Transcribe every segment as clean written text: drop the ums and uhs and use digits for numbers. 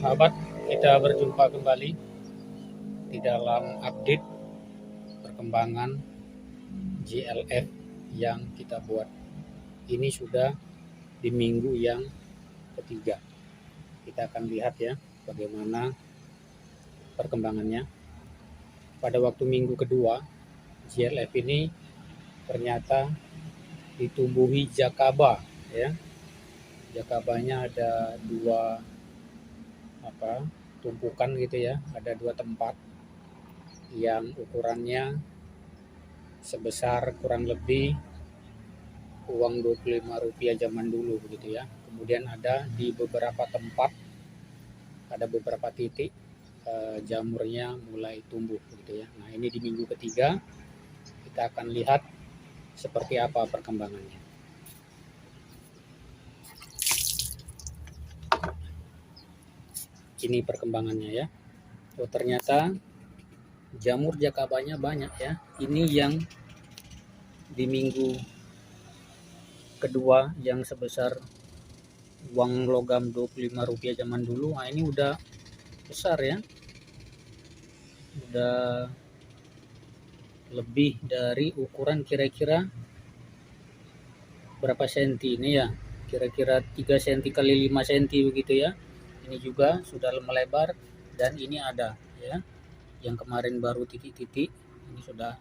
sahabat, kita berjumpa kembali di dalam update perkembangan GLF yang kita buat. Ini sudah di minggu yang ketiga. Kita akan lihat ya bagaimana perkembangannya. Pada waktu minggu kedua, GLF ini ternyata ditumbuhi jakaba ya. Jakabanya ada dua tumpukan gitu ya, ada dua tempat yang ukurannya sebesar kurang lebih uang Rp25 zaman dulu begitu ya. Kemudian ada di beberapa tempat, ada beberapa titik jamurnya mulai tumbuh begitu ya. Nah, ini di minggu ketiga kita akan lihat seperti apa perkembangannya. Ini perkembangannya ya. Oh, ternyata jamur jakabanya banyak ya. Ini yang di minggu kedua yang sebesar uang logam Rp25 zaman dulu. Nah, ini udah besar ya. Udah lebih dari ukuran kira-kira berapa senti ini ya. Kira-kira 3 cm kali 5 cm begitu ya. Ini juga sudah melebar dan ini ada ya. Yang kemarin baru titik-titik, ini sudah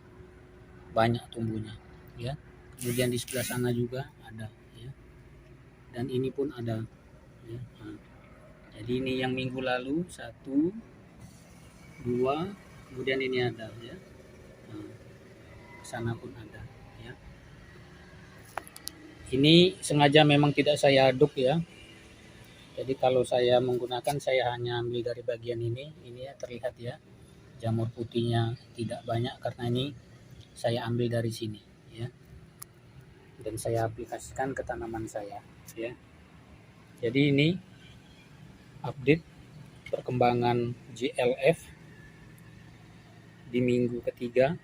banyak tumbuhnya ya. Kemudian di sebelah sana juga ada ya. Dan ini pun ada ya. Nah, jadi ini yang minggu lalu 1, 2, kemudian ini ada ya. Nah, sana pun ada ya. Ini sengaja memang tidak saya aduk ya. Jadi kalau saya menggunakan, saya hanya ambil dari bagian ini ya, terlihat ya. Jamur putihnya tidak banyak karena ini saya ambil dari sini ya. Dan saya aplikasikan ke tanaman saya ya. Jadi ini update perkembangan GLF di minggu ketiga.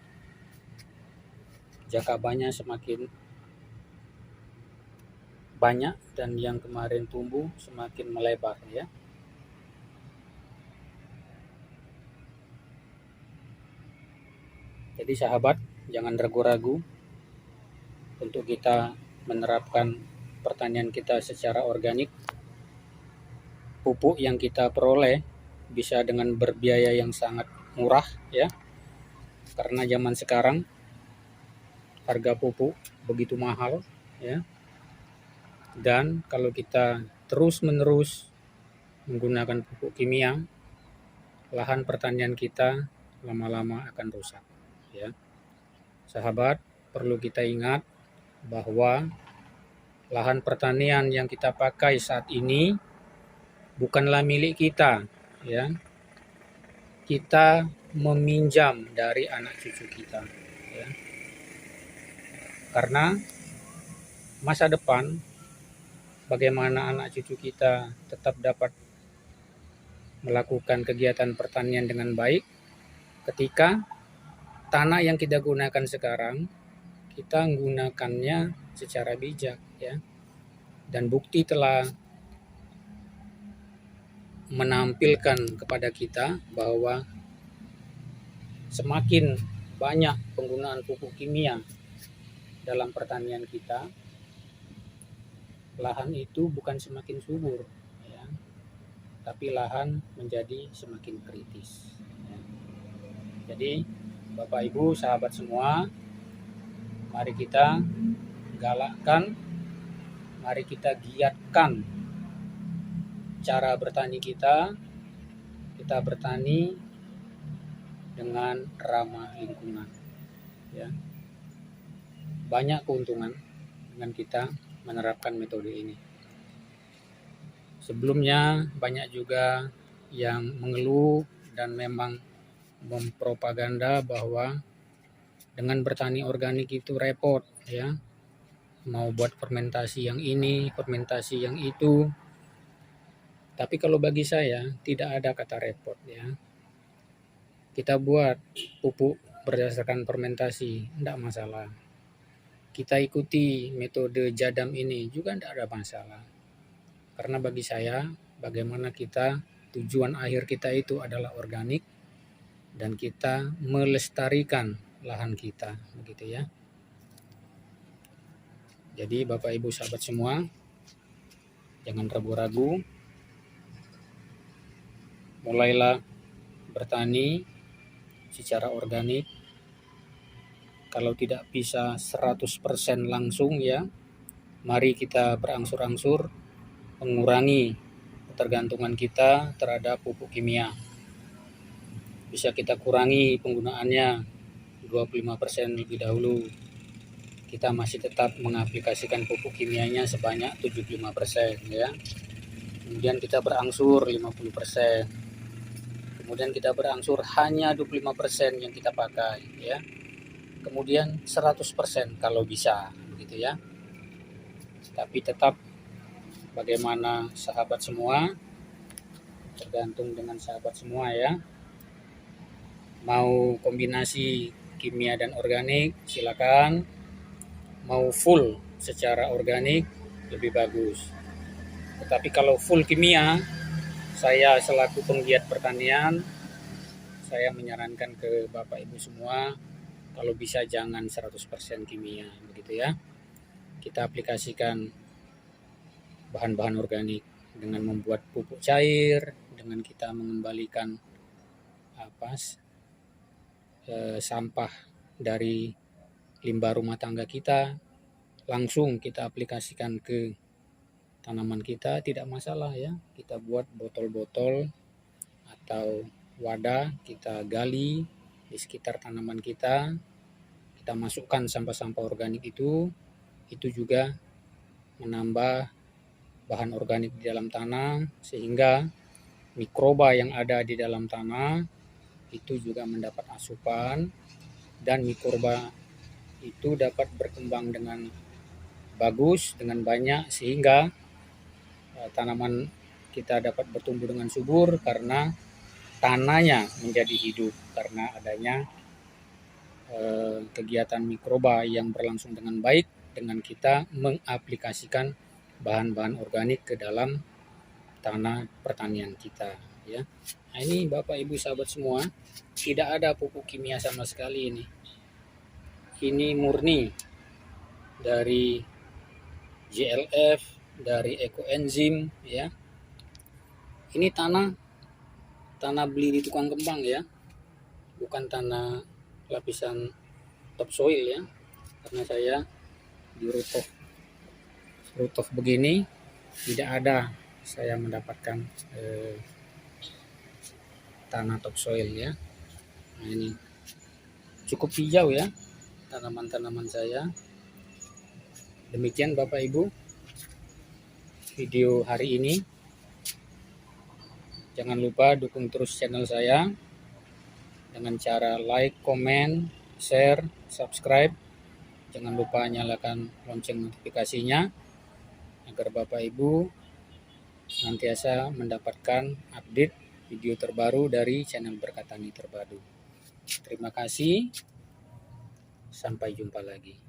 Jakabanya semakin banyak dan yang kemarin tumbuh semakin melebar ya. Jadi sahabat, jangan ragu-ragu untuk kita menerapkan pertanian kita secara organik. Pupuk yang kita peroleh bisa dengan berbiaya yang sangat murah ya. Karena zaman sekarang harga pupuk begitu mahal ya. Dan kalau kita terus-menerus menggunakan pupuk kimia, lahan pertanian kita lama-lama akan rusak ya. Sahabat, perlu kita ingat bahwa lahan pertanian yang kita pakai saat ini bukanlah milik kita ya. Kita meminjam dari anak cucu kita ya. Karena masa depan, bagaimana anak cucu kita tetap dapat melakukan kegiatan pertanian dengan baik ketika tanah yang kita gunakan sekarang kita menggunakannya secara bijak ya. Dan bukti telah menampilkan kepada kita bahwa semakin banyak penggunaan pupuk kimia dalam pertanian kita, lahan itu bukan semakin subur ya, tapi lahan menjadi semakin kritis ya. Jadi Bapak Ibu sahabat semua, mari kita galakkan, mari kita giatkan cara bertani kita bertani dengan ramah lingkungan ya. Banyak keuntungan dengan kita menerapkan metode ini. Sebelumnya banyak juga yang mengeluh dan memang mempropaganda bahwa dengan bertani organik itu repot ya. Mau buat fermentasi yang ini, fermentasi yang itu. Tapi kalau bagi saya tidak ada kata repot ya. Kita buat pupuk berdasarkan fermentasi, tidak masalah. Kita ikuti metode jadam ini juga tidak ada masalah. Karena bagi saya, bagaimana kita tujuan akhir kita itu adalah organik dan kita melestarikan lahan kita, begitu ya. Jadi Bapak Ibu sahabat semua, jangan ragu-ragu, mulailah bertani secara organik. Kalau tidak bisa 100% langsung ya, mari kita berangsur-angsur mengurangi ketergantungan kita terhadap pupuk kimia. Bisa kita kurangi penggunaannya 25% lebih dahulu. Kita masih tetap mengaplikasikan pupuk kimianya sebanyak 75% ya. Kemudian kita berangsur 50%. Kemudian kita berangsur hanya 25% yang kita pakai ya. Kemudian 100% kalau bisa, begitu ya. Tapi tetap bagaimana sahabat semua, tergantung dengan sahabat semua ya. Mau kombinasi kimia dan organik, silakan. Mau full secara organik, lebih bagus. Tetapi kalau full kimia, saya selaku penggiat pertanian, saya menyarankan ke Bapak Ibu semua, kalau bisa jangan 100% kimia, begitu ya. Kita aplikasikan bahan-bahan organik dengan membuat pupuk cair, dengan kita mengembalikan sampah dari limbah rumah tangga kita, langsung kita aplikasikan ke tanaman kita, tidak masalah ya. Kita buat botol-botol atau wadah, kita gali di sekitar tanaman kita masukkan sampah-sampah organik itu juga menambah bahan organik di dalam tanah, sehingga mikroba yang ada di dalam tanah itu juga mendapat asupan, dan mikroba itu dapat berkembang dengan bagus, dengan banyak, sehingga tanaman kita dapat bertumbuh dengan subur karena tanahnya menjadi hidup karena adanya kegiatan mikroba yang berlangsung dengan baik dengan kita mengaplikasikan bahan-bahan organik ke dalam tanah pertanian kita ya. Nah, ini Bapak Ibu sahabat semua, tidak ada pupuk kimia sama sekali ini. Ini murni dari GLF, dari ekoenzim ya. Ini tanah beli di tukang kembang ya, bukan tanah lapisan topsoil ya, karena saya di rooftop begini tidak ada saya mendapatkan tanah topsoil ya. Nah, ini cukup hijau ya tanaman-tanaman saya. Demikian Bapak Ibu video hari ini. Jangan lupa dukung terus channel saya dengan cara like, comment, share, subscribe. Jangan lupa nyalakan lonceng notifikasinya agar Bapak Ibu senantiasa mendapatkan update video terbaru dari channel Berkat Tani Terpadu. Terima kasih. Sampai jumpa lagi.